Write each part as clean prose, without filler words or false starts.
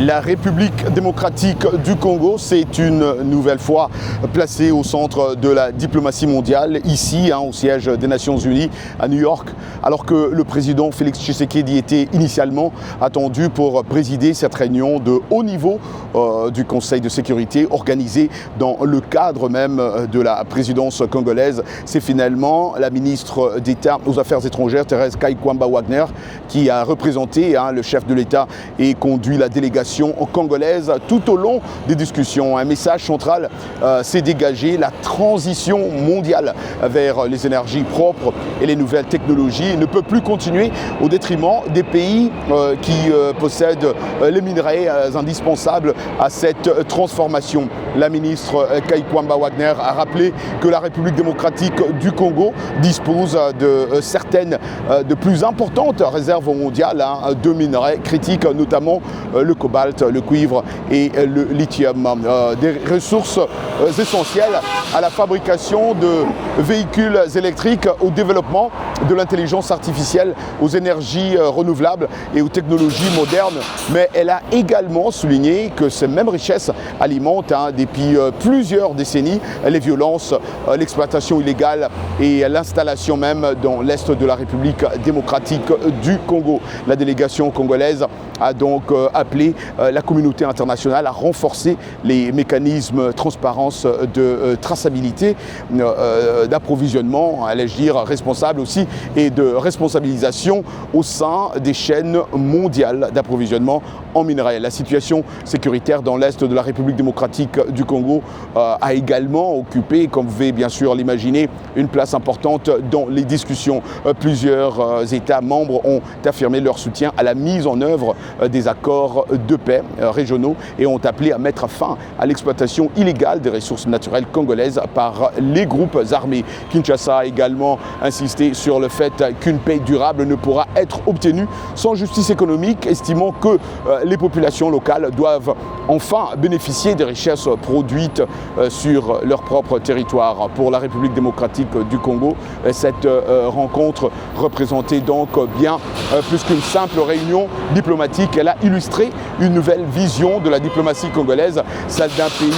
La République démocratique du Congo, c'est une nouvelle fois placée au centre de la diplomatie mondiale, ici, au siège des Nations Unies, à New York, alors que le président Félix Tshisekedi était initialement attendu pour présider cette réunion de haut niveau du Conseil de sécurité organisée dans le cadre même de la présidence congolaise. C'est finalement la ministre d'État aux Affaires étrangères, Thérèse Kai-Kwamba-Wagner, qui a représenté le chef de l'État et conduit la délégation congolaise tout au long des discussions. Un message central s'est dégagé, la transition mondiale vers les énergies propres et les nouvelles technologies ne peut plus continuer au détriment des pays qui possèdent les minerais indispensables à cette transformation. La ministre Kai-Kwamba-Wagner a rappelé que la République démocratique du Congo dispose de certaines de plus importantes réserves mondiales de minerais critiques, notamment le cobalt, le cuivre et le lithium, des ressources essentielles à la fabrication de véhicules électriques, au développement de l'intelligence artificielle, aux énergies renouvelables et aux technologies modernes. Mais elle a également souligné que ces mêmes richesses alimentent depuis plusieurs décennies les violences, l'exploitation illégale et l'installation même dans l'est de la République démocratique du Congo. La délégation congolaise a donc appelé la communauté internationale à renforcer les mécanismes de transparence, de traçabilité, d'approvisionnement, allais-je dire, responsable aussi, et de responsabilisation au sein des chaînes mondiales d'approvisionnement en minerais. La situation sécuritaire dans l'est de la République démocratique du Congo a également occupé, comme vous pouvez bien sûr l'imaginer, une place importante dans les discussions. Plusieurs États membres ont affirmé leur soutien à la mise en œuvre des accords de paix régionaux et ont appelé à mettre fin à l'exploitation illégale des ressources naturelles congolaises par les groupes armés. Kinshasa a également insisté sur le fait qu'une paix durable ne pourra être obtenue sans justice économique, estimant que les populations locales doivent enfin bénéficier des richesses produites sur leur propre territoire. Pour la République démocratique du Congo, cette rencontre représentait donc bien plus qu'une simple réunion diplomatique. Elle a illustré une nouvelle vision de la diplomatie congolaise, celle d'un pays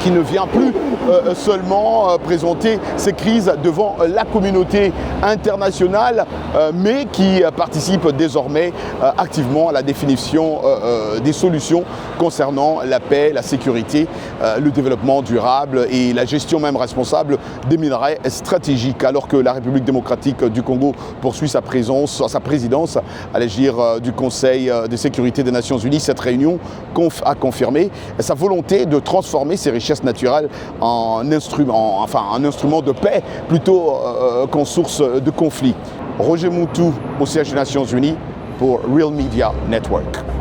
qui ne vient plus seulement présenter ses crises devant la communauté internationale, mais qui participe désormais activement à la définition des solutions concernant la paix, la sécurité, le développement durable et la gestion même responsable des minerais stratégiques. Alors que la République démocratique du Congo poursuit sa présidence, allais-je dire, du Conseil de sécurité des Nations Unies, cette réunion a confirmé sa volonté de transformer ces richesses naturelles en instrument de paix plutôt qu'en source de conflit. Roger Moutou au siège des Nations Unies pour Real Media Network.